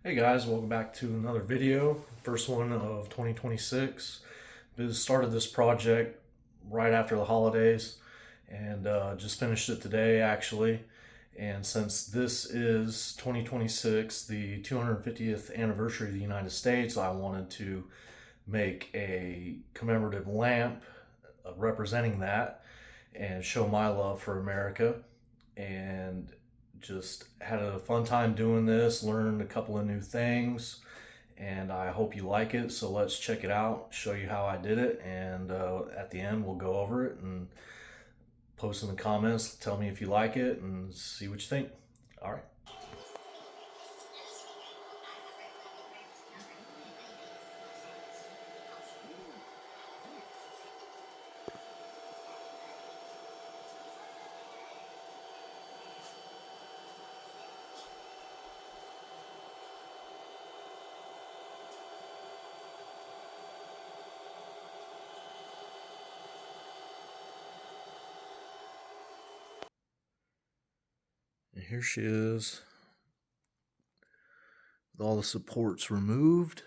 Hey guys, welcome back to another video. First one of 2026. We started this project right after the holidays and just finished it today actually. And since this is 2026, the 250th anniversary of the United States, I wanted to make a commemorative lamp representing that and show my love for America. And just had a fun time doing this, learned a couple of new things, and I hope you like it. So let's check it out, show you how I did it, and at the end we'll go over it and post in the comments, tell me if you like it, and see what you think. All right. And here she is with all the supports removed.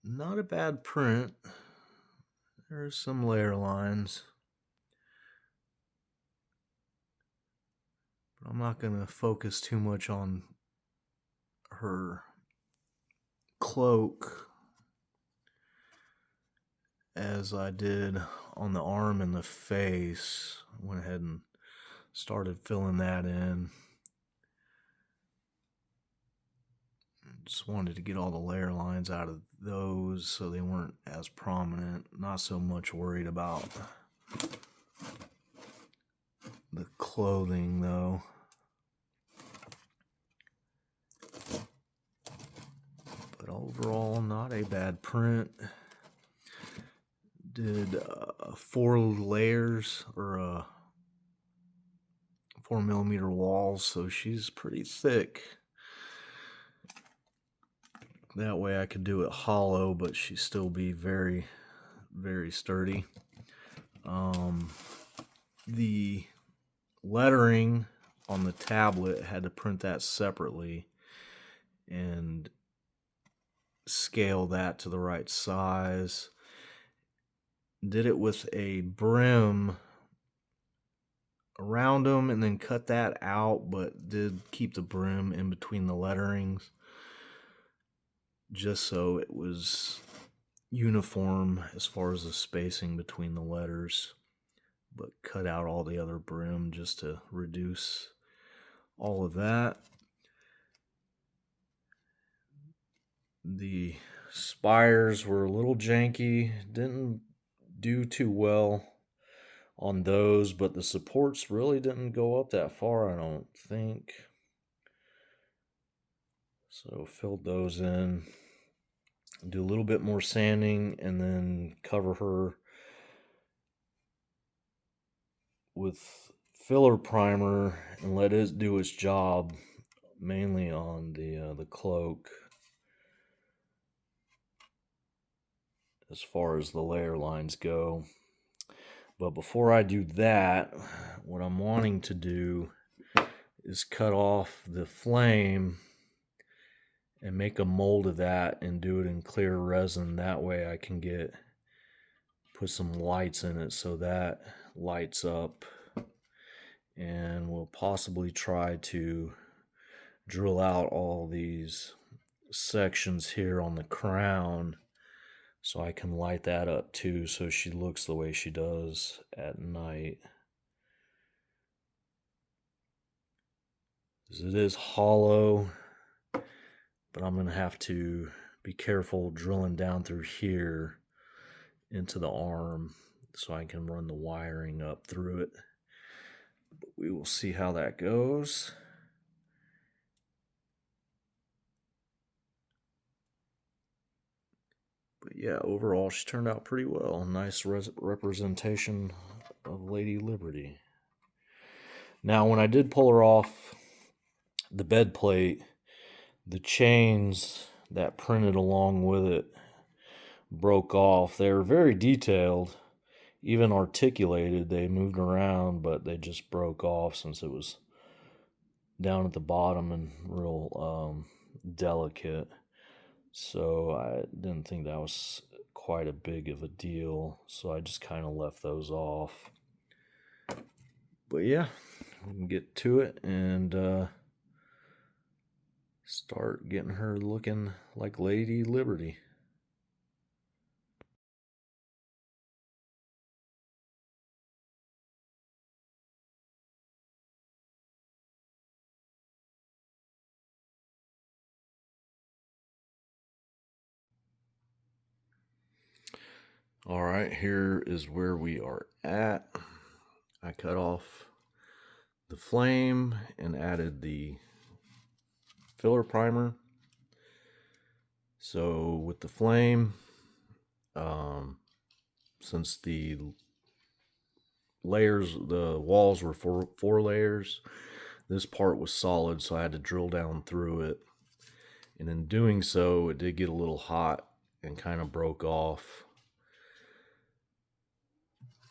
Not a bad print. There's some layer lines, but I'm not going to focus too much on her cloak as I did on the arm and the face. I went ahead and started filling that in. Just wanted to get all the layer lines out of those so they weren't as prominent. Not so much worried about the clothing though. But overall, not a bad print. Did 4 layers or 4mm walls, so she's pretty thick. That way I could do it hollow, but she still be very, very sturdy. The lettering on the tablet, had to print that separately and scale that to the right size. Did it with a brim around them and then cut that out, but did keep the brim in between the letterings just so it was uniform as far as the spacing between the letters, but cut out all the other brim just to reduce all of that. The spires were a little janky, didn't do too well on those, but the supports really didn't go up that far, I don't think. So filled those in, do a little bit more sanding, and then cover her with filler primer and let it do its job, mainly on the cloak as far as the layer lines go. But before I do that, what I'm wanting to do is cut off the flame and make a mold of that and do it in clear resin. That way I can put some lights in it so that lights up, and we'll possibly try to drill out all these sections here on the crown so I can light that up too, so she looks the way she does at night. It is hollow, but I'm going to have to be careful drilling down through here into the arm so I can run the wiring up through it. But we will see how that goes. But yeah, overall she turned out pretty well. Nice representation of Lady Liberty. Now when I did pull her off the bed plate, the chains that printed along with it broke off. They were very detailed, even articulated. They moved around, but they just broke off since it was down at the bottom and real delicate. So I didn't think that was quite a big of a deal. So I just kind of left those off. But yeah, we can get to it and start getting her looking like Lady Liberty. All right, here is where we are at. I cut off the flame and added the filler primer. So with the flame, since the walls were four layers, this part was solid, so I had to drill down through it. And in doing so, it did get a little hot and kind of broke off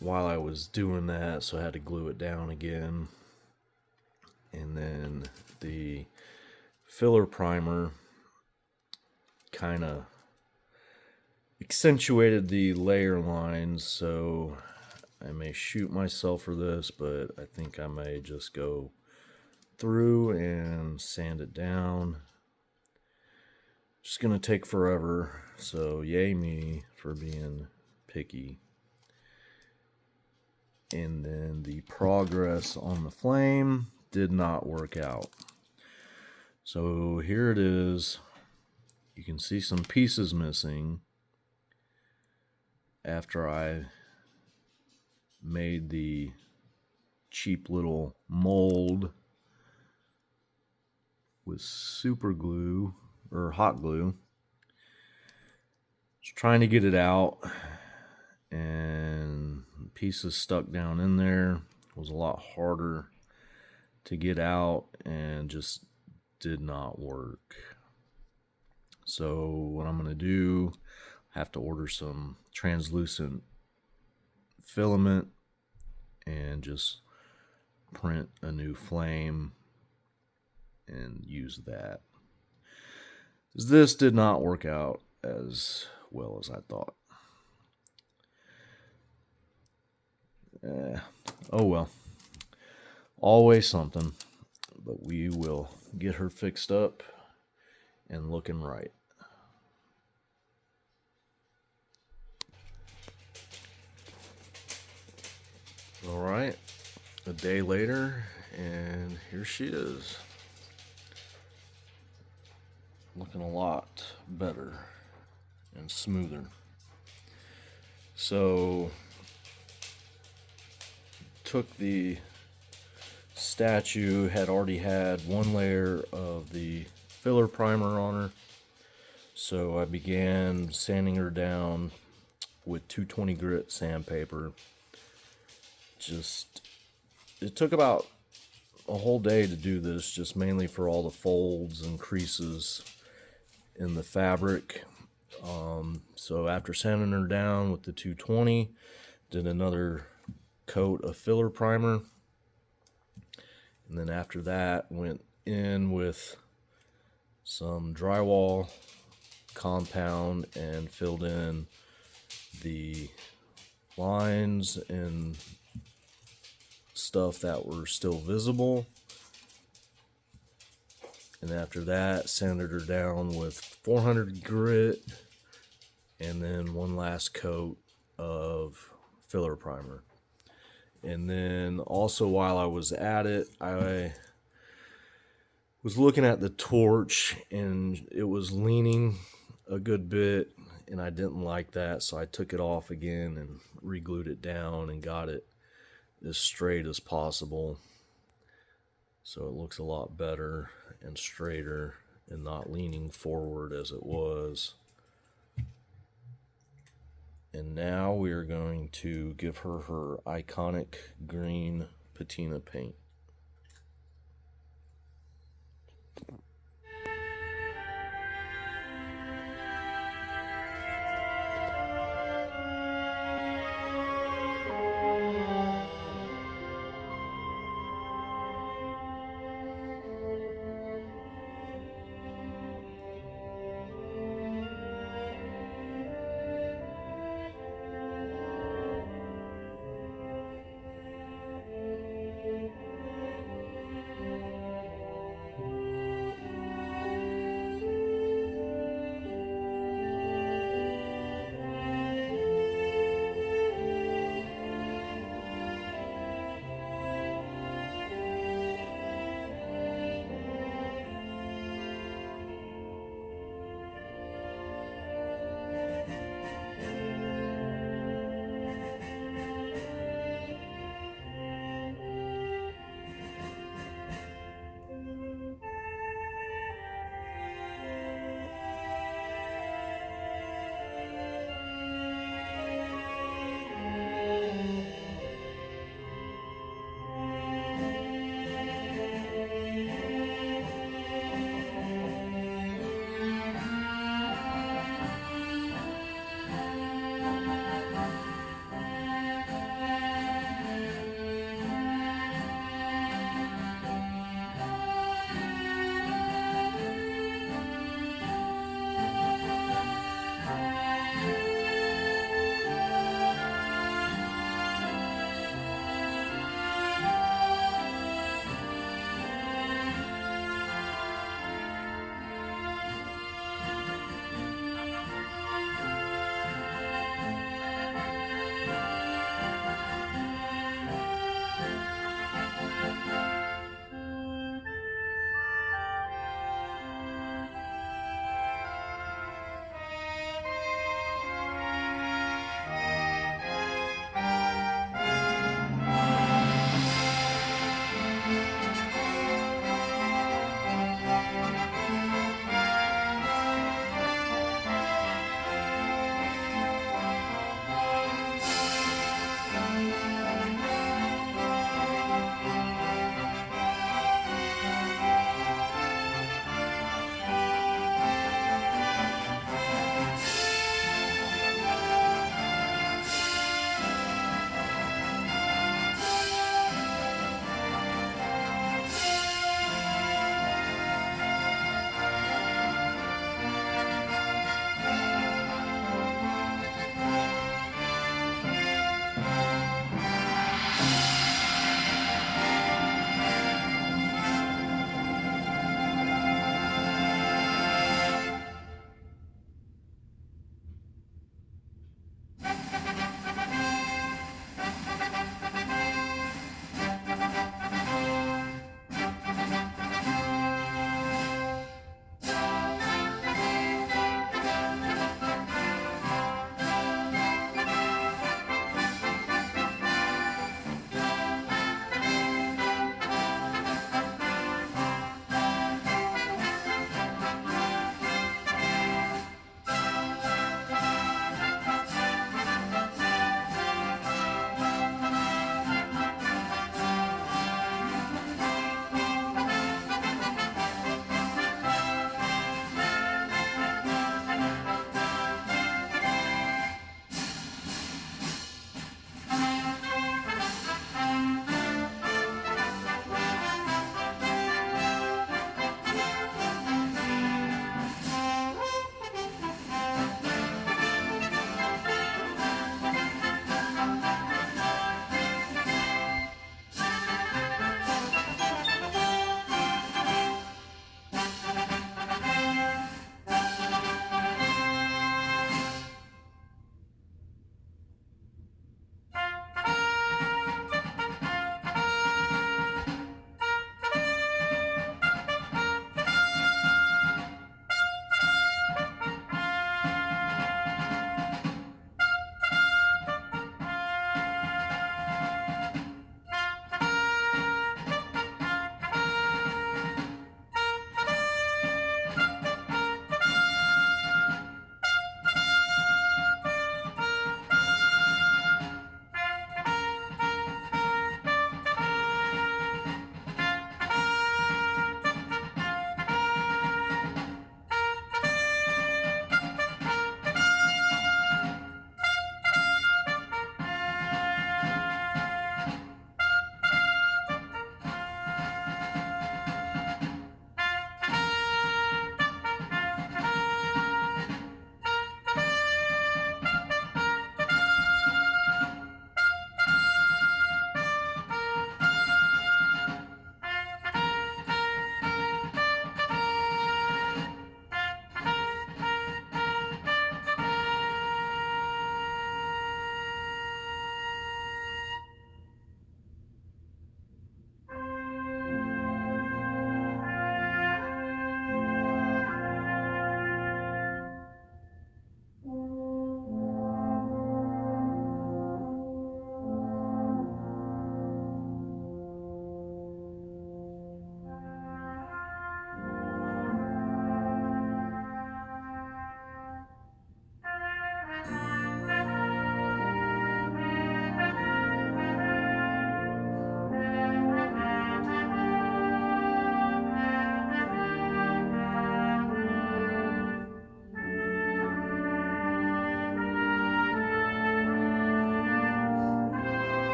while I was doing that, so I had to glue it down again. And then the filler primer kind of accentuated the layer lines, so I may shoot myself for this, but I think I may just go through and sand it down. Just gonna take forever, so yay me for being picky. And then the progress on the flame did not work out. So here it is. You can see some pieces missing after I made the cheap little mold with super glue or hot glue. Just trying to get it out, and pieces stuck down in there. It was a lot harder to get out and just did not work. So what I'm going to do, I have to order some translucent filament and just print a new flame and use that. This did not work out as well as I thought. Oh well, always something, but we will get her fixed up and looking right. All right, a day later, and here she is, looking a lot better and smoother. So took the statue, had already had one layer of the filler primer on her, so I began sanding her down with 220 grit sandpaper. It took about a whole day to do this, just mainly for all the folds and creases in the fabric. So after sanding her down with the 220, did another coat of filler primer, and then after that went in with some drywall compound and filled in the lines and stuff that were still visible. And after that, sanded her down with 400 grit and then one last coat of filler primer. And then also, while I was at it, I was looking at the torch and it was leaning a good bit, and I didn't like that, so I took it off again and re-glued it down and got it as straight as possible, so it looks a lot better and straighter and not leaning forward as it was. And now we are going to give her her iconic green patina paint.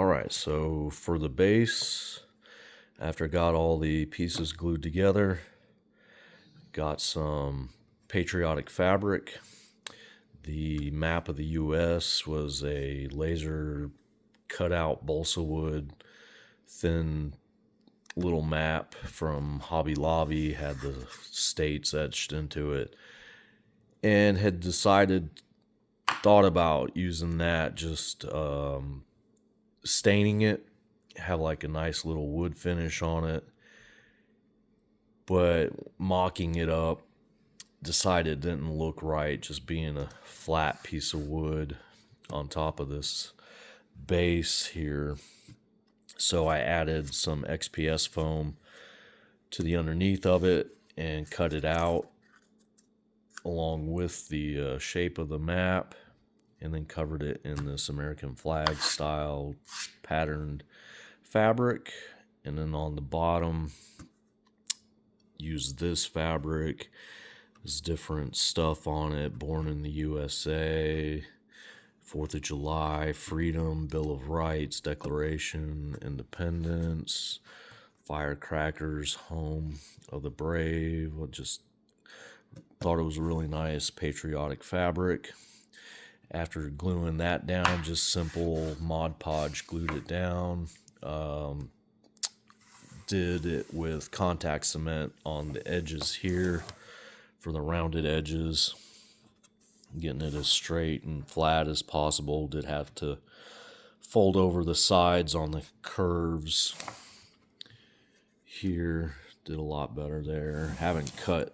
Alright, so for the base, after I got all the pieces glued together, got some Patriotic fabric. The map of the US was a laser cut out balsa wood, thin little map from Hobby Lobby, had the states etched into it, and had thought about using that, just staining it, have like a nice little wood finish on it, but mocking it up, decided it didn't look right just being a flat piece of wood on top of this base here. So I added some XPS foam to the underneath of it and cut it out along with the shape of the map, and then covered it in this American flag style patterned fabric. And then on the bottom, use this fabric. There's different stuff on it: born in the USA, 4th of July, freedom, Bill of Rights, Declaration, Independence, firecrackers, home of the brave. I just thought it was a really nice patriotic fabric. After gluing that down, just simple Mod Podge glued it down. Did it with contact cement on the edges here for the rounded edges, getting it as straight and flat as possible. Did have to fold over the sides on the curves here. Did a lot better there. Haven't cut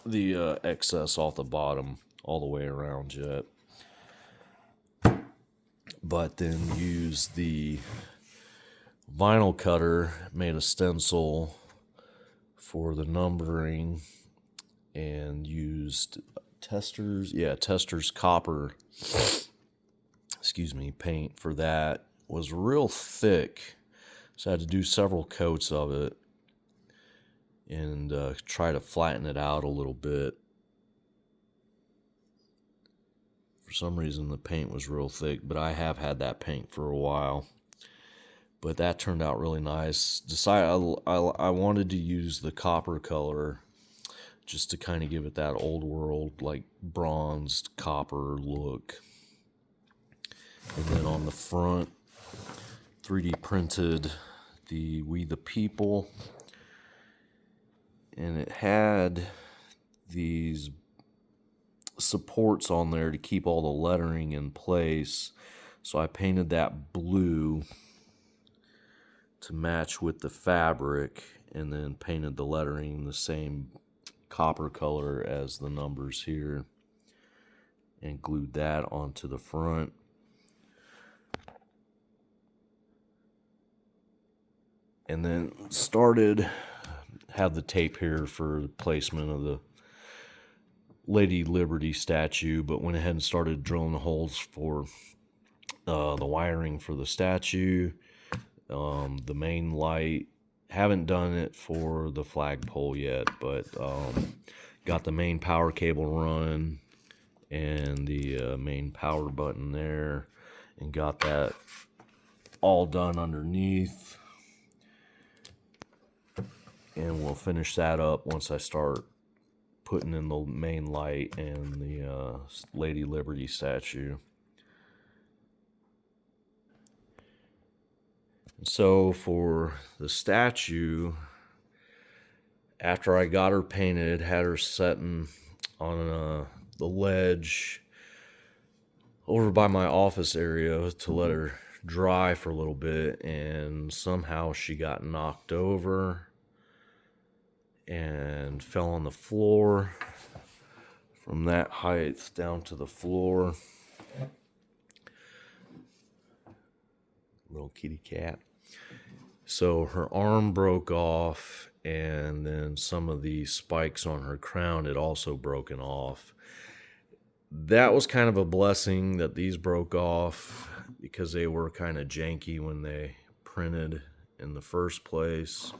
the excess off the bottom all the way around yet, but then used the vinyl cutter, made a stencil for the numbering, and used Tester's copper paint for that. Was real thick, so I had to do several coats of it and try to flatten it out a little bit. For some reason the paint was real thick, but I have had that paint for a while. But that turned out really nice. I wanted to use the copper color just to kind of give it that old world, like bronzed copper look. And then on the front, 3D printed the We the People, and it had these supports on there to keep all the lettering in place. So I painted that blue to match with the fabric, and then painted the lettering the same copper color as the numbers here, and glued that onto the front. And then have the tape here for the placement of the Lady Liberty statue, but went ahead and started drilling the holes for the wiring for the statue, the main light. Haven't done it for the flagpole yet, but got the main power cable run and the main power button there, and got that all done underneath. And we'll finish that up once I start putting in the main light and the Lady Liberty statue. So for the statue, after I got her painted, had her setting on the ledge over by my office area to let her dry for a little bit, and somehow she got knocked over and fell on the floor from that height down to the floor. Little kitty cat. So her arm broke off, and then some of the spikes on her crown had also broken off. That was kind of a blessing that these broke off, because they were kind of janky when they printed in the first place.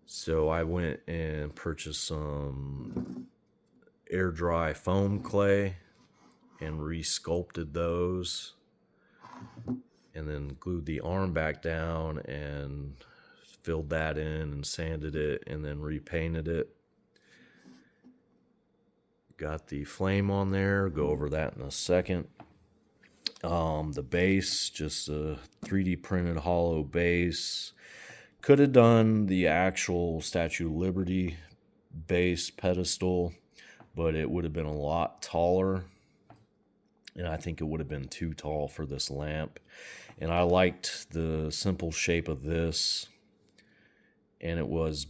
So I went and purchased some air dry foam clay and re-sculpted those. And and then glued the arm back down and filled that in and sanded it and then repainted it. Got the flame on there, go over that in a second. The base, just a 3D printed hollow base. Could have done the actual Statue of Liberty base pedestal, but it would have been a lot taller, and I think it would have been too tall for this lamp. And I liked the simple shape of this, and it was,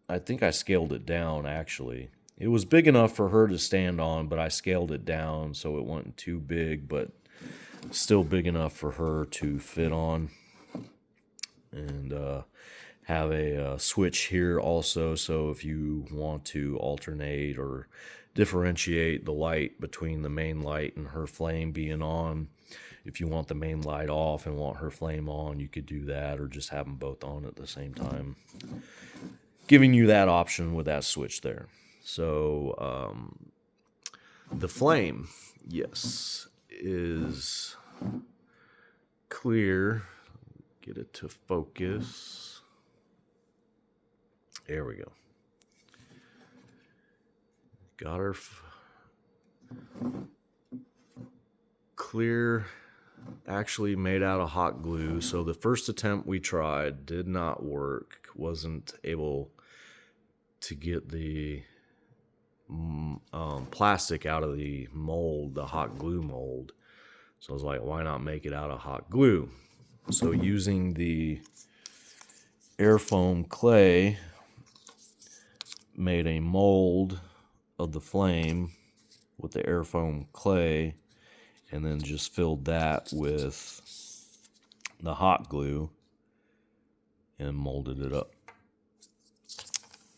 I think I scaled it down actually. It was big enough for her to stand on, but I scaled it down so it wasn't too big, but still big enough for her to fit on. And have a switch here also, so if you want to alternate or differentiate the light between the main light and her flame being on, if you want the main light off and want her flame on, you could do that, or just have them both on at the same time, giving you that option with that switch there. So the flame, yes, is clear. Get it to focus. There we go. Got her clear, actually made out of hot glue. So the first attempt we tried did not work. Wasn't able to get the plastic out of the mold, the hot glue mold. So I was like, why not make it out of hot glue? So using the air foam clay, made a mold of the flame with the air foam clay, and then just filled that with the hot glue and molded it up.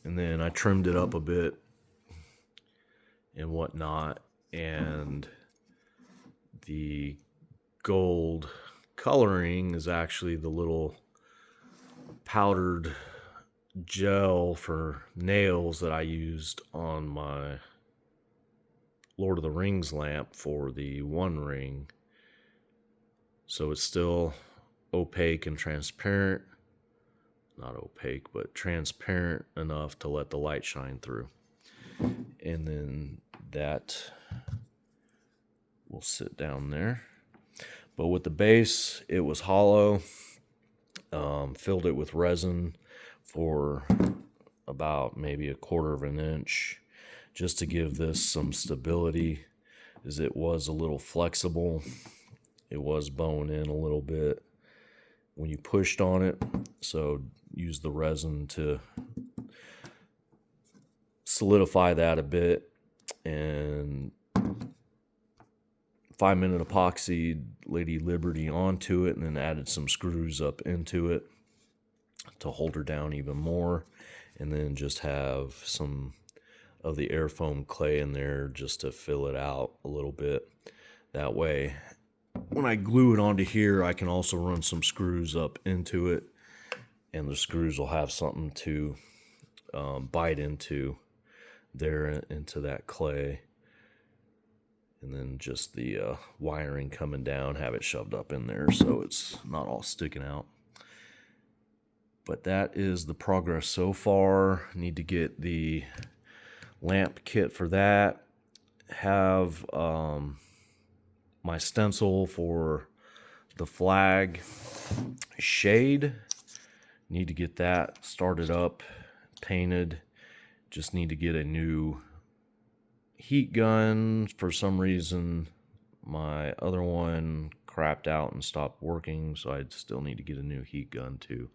And then I trimmed it up a bit and whatnot, and the gold coloring is actually the little powdered gel for nails that I used on my Lord of the Rings lamp for the One Ring. So it's still opaque and transparent. Not opaque, but transparent enough to let the light shine through. And then that will sit down there. But with the base, it was hollow. Filled it with resin for about maybe 1/4 of an inch, just to give this some stability, as it was a little flexible. It was bowing in a little bit when you pushed on it. So use the resin to solidify that a bit, and 5-minute epoxy Lady Liberty onto it, and then added some screws up into it to hold her down even more, and then just have some of the air foam clay in there just to fill it out a little bit. That way, when I glue it onto here, I can also run some screws up into it, and the screws will have something to bite into there, into that clay. And then just the wiring coming down, have it shoved up in there so it's not all sticking out. But that is the progress so far. Need to get the lamp kit for that. Have my stencil for the flag shade. Need to get that started up, painted. Just need to get a new heat gun. For some reason my other one crapped out and stopped working, so I still need to get a new heat gun too.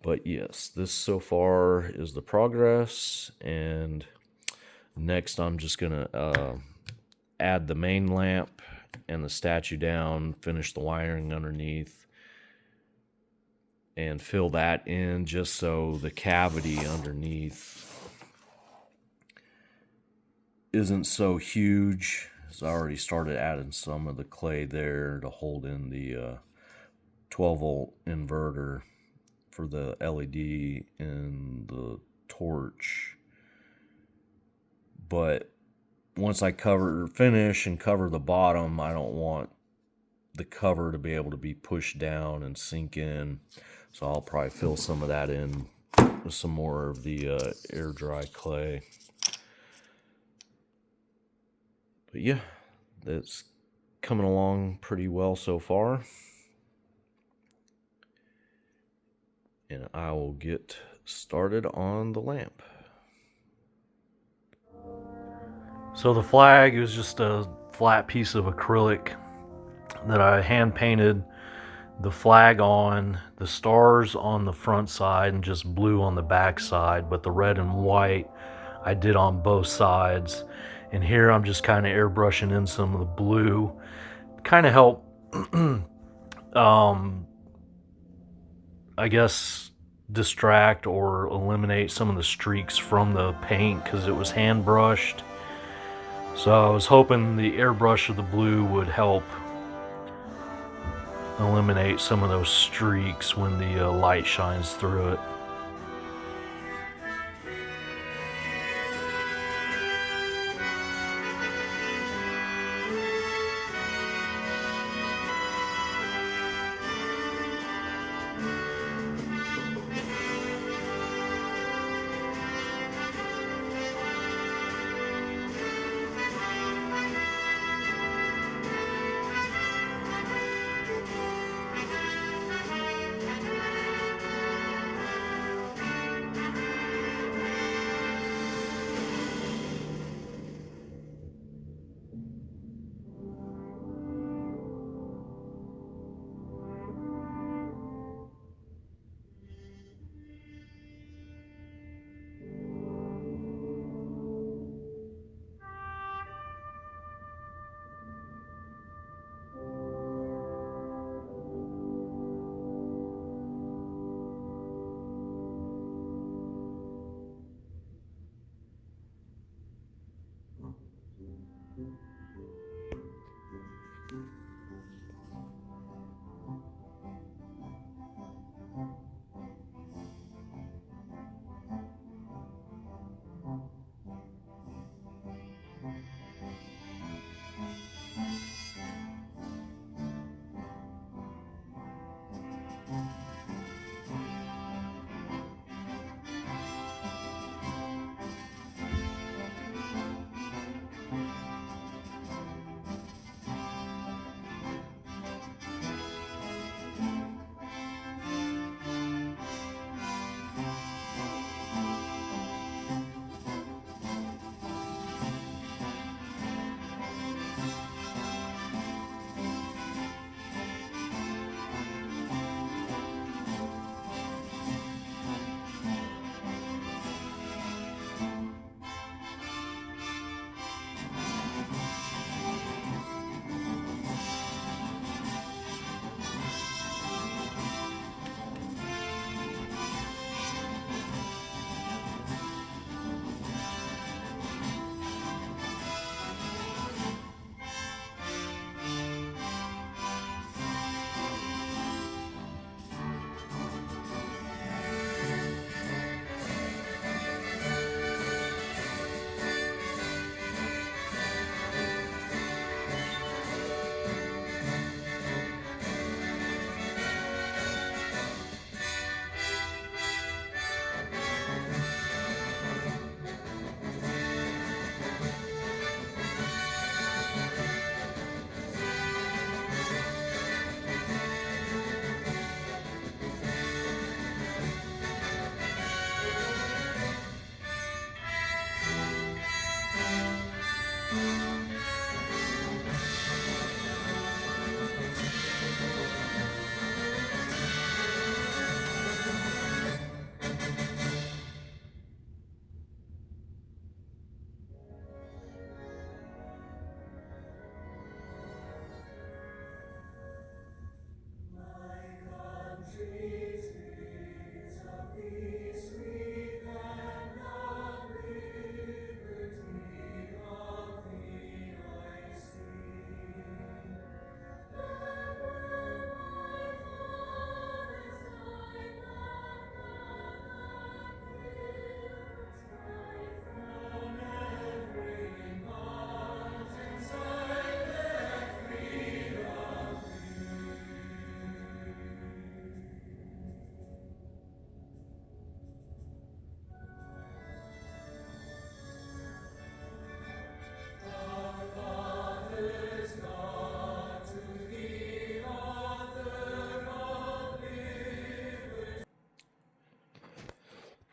But yes, this so far is the progress, and next I'm just gonna add the main lamp and the statue down, finish the wiring underneath, and fill that in just so the cavity underneath isn't so huge. So I already started adding some of the clay there to hold in the 12-volt inverter for the LED and the torch. But once I finish and cover the bottom, I don't want the cover to be able to be pushed down and sink in. So I'll probably fill some of that in with some more of the air dry clay. But yeah, that's coming along pretty well so far. And I will get started on the lamp. So the flag is just a flat piece of acrylic that I hand painted the flag on, the stars on the front side and just blue on the back side, but the red and white I did on both sides. And here I'm just kind of airbrushing in some of the blue, kind of help I guess distract or eliminate some of the streaks from the paint because it was hand brushed. So I was hoping the airbrush of the blue would help eliminate some of those streaks when the light shines through it.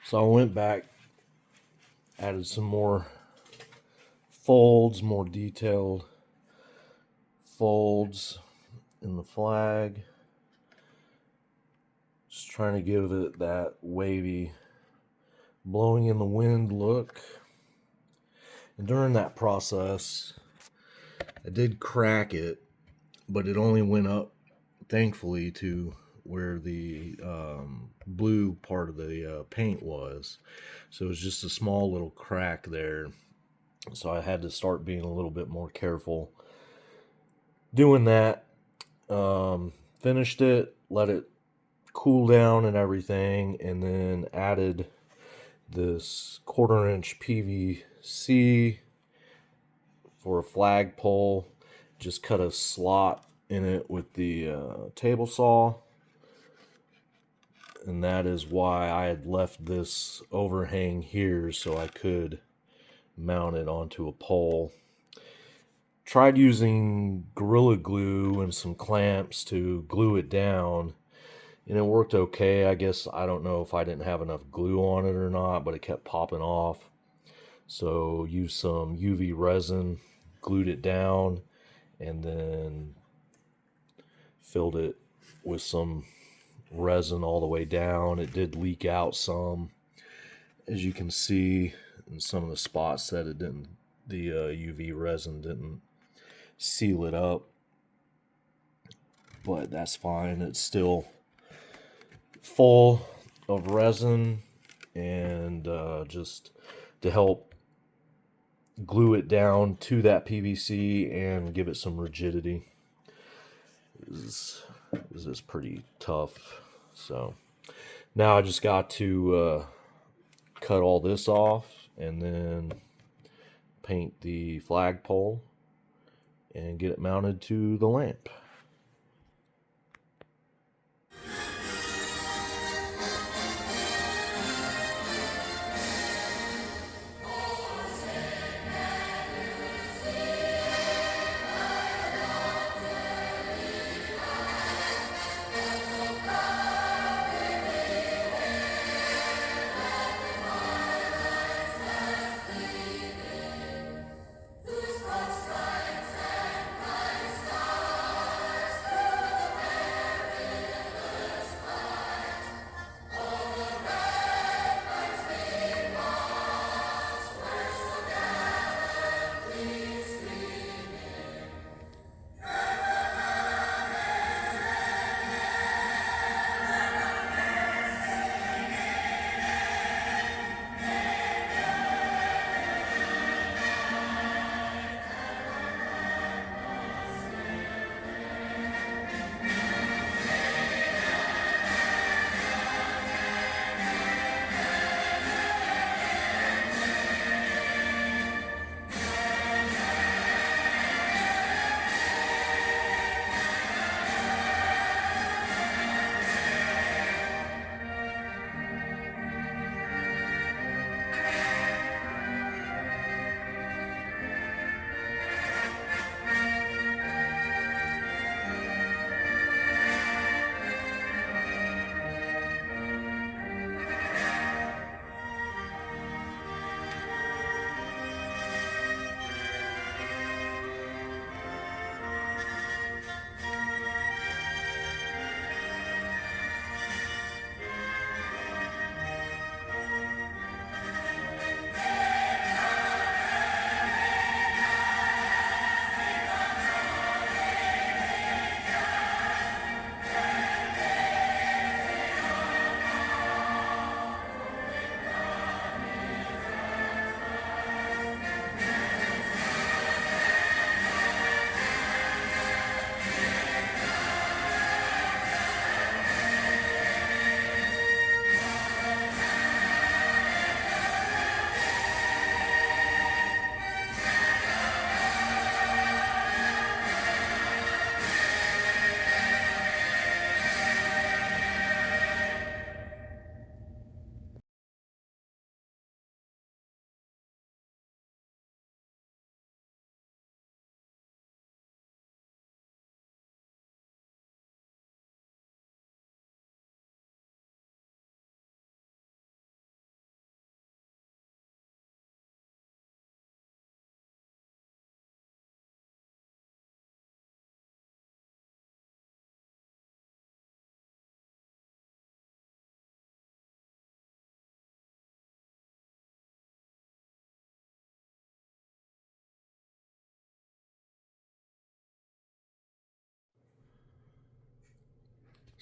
So I went back, added some more folds, more detailed folds in the flag. Just trying to give it that wavy, blowing in the wind look. And during that process, I did crack it, but it only went up, thankfully, to where the blue part of the paint was. So it was just a small little crack there. So I had to start being a little bit more careful doing that. Finished it, let it cool down and everything, and then added this 1/4-inch PVC for a flagpole. Just cut a slot in it with the table saw, and that is why I had left this overhang here so I could mount it onto a pole. Tried using Gorilla Glue and some clamps to glue it down, and it worked okay. I guess I don't know if I didn't have enough glue on it or not, but it kept popping off. So used some UV resin, glued it down, and then filled it with some resin all the way down. It did leak out some, as you can see in some of the spots that it didn't, the UV resin didn't seal it up, but that's fine. It's still full of resin, and just to help glue it down to that PVC and give it some rigidity. This is pretty tough. So now I just got to cut all this off and then paint the flagpole and get it mounted to the lamp.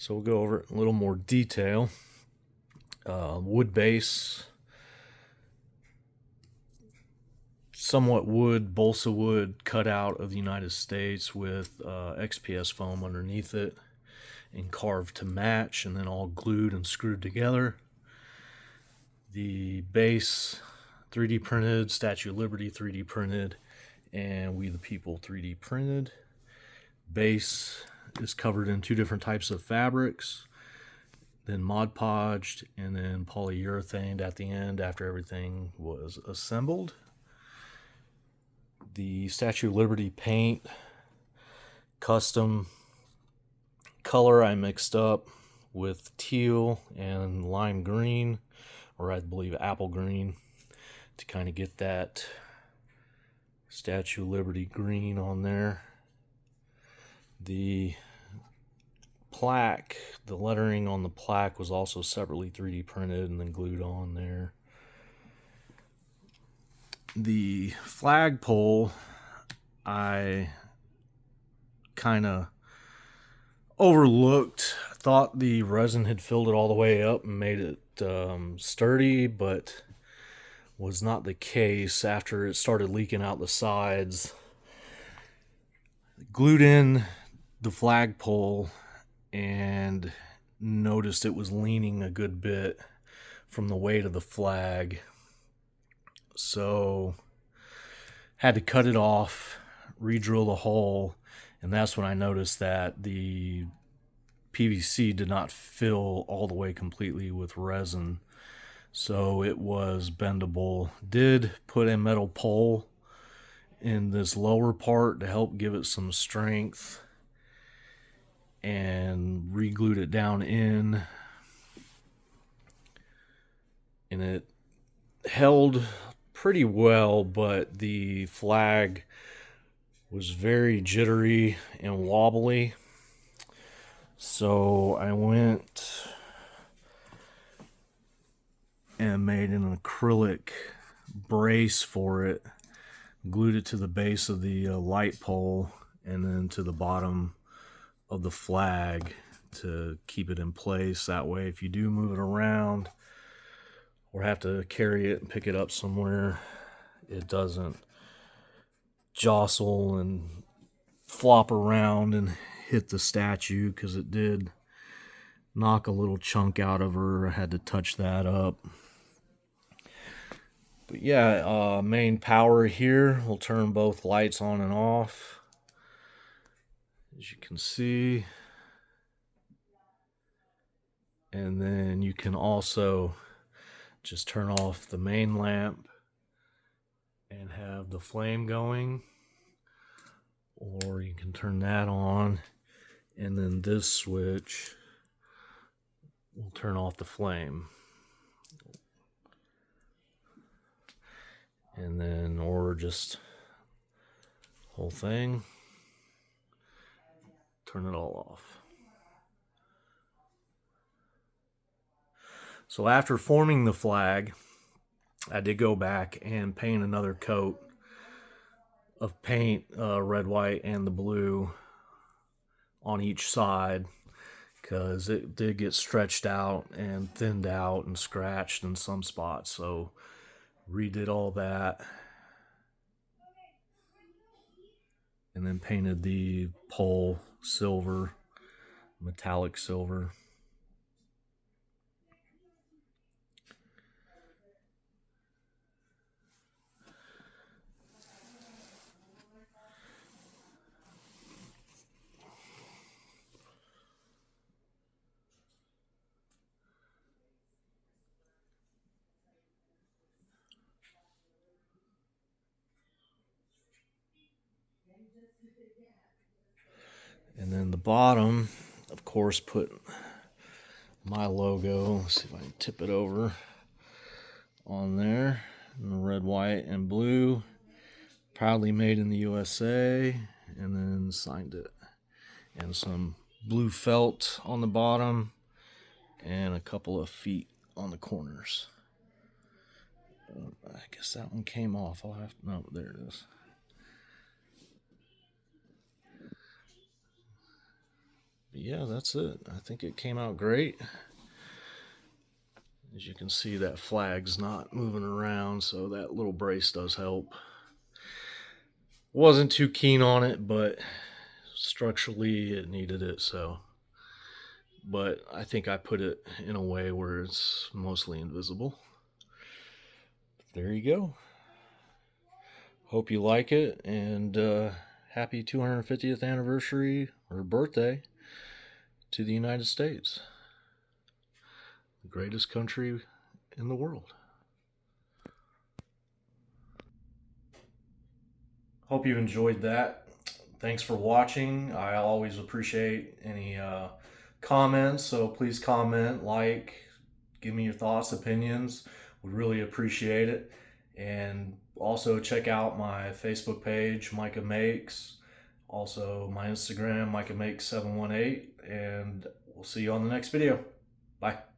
So we'll go over it in a little more detail. Wood base, somewhat wood, balsa wood cut out of the United States with XPS foam underneath it and carved to match, and then all glued and screwed together. The base 3D printed, Statue of Liberty 3D printed, and We the People 3D printed. Base is covered in two different types of fabrics, then Mod Podged, and then polyurethaned at the end after everything was assembled. The Statue of Liberty paint, custom color I mixed up with teal and lime green, or I believe apple green, to kind of get that Statue of Liberty green on there. The plaque, the lettering on the plaque was also separately 3D printed and then glued on there. The flagpole, I kind of overlooked. I thought the resin had filled it all the way up and made it sturdy, but was not the case. After it started leaking out the sides, glued in the flagpole and noticed it was leaning a good bit from the weight of the flag. So had to cut it off, re-drill the hole, and that's when I noticed that the PVC did not fill all the way completely with resin. So it was bendable. Did put a metal pole in this lower part to help give it some strength, and re-glued it down in, and it held pretty well, but the flag was very jittery and wobbly. So I went and made an acrylic brace for it, glued it to the base of the light pole and then to the bottom of the flag to keep it in place. That way, if you do move it around or have to carry it and pick it up somewhere, it doesn't jostle and flop around and hit the statue, because it did knock a little chunk out of her. I had to touch that up. But yeah, main power here will turn both lights on and off, as you can see. And then you can also just turn off the main lamp and have the flame going, or you can turn that on, and then this switch will turn off the flame. And then, or just whole thing, turn it all off. So after forming the flag, I did go back and paint another coat of paint, red, white, and the blue on each side, because it did get stretched out and thinned out and scratched in some spots. So redid all that, and then painted the pole silver, metallic silver. And then the bottom, of course, put my logo. Let's see if I can tip it over on there in red, white, and blue. Proudly made in the USA, and then signed it. And some blue felt on the bottom, and a couple of feet on the corners. I guess that one came off. I'll have to, no, there it is. yeah, that's it. I think it came out great. As you can see, that flag's not moving around, so that little brace does help. Wasn't too keen on it, but structurally it needed it, so. But I think I put it in a way where it's mostly invisible. There you go. Hope you like it, and happy 250th anniversary or birthday to the United States, the greatest country in the world. Hope you enjoyed that. Thanks for watching. I always appreciate any comments, so please comment, like, give me your thoughts, opinions. Would really appreciate it. And also check out my Facebook page, Micah Makes. Also my Instagram, Micah Makes 718. And we'll see you on the next video. Bye.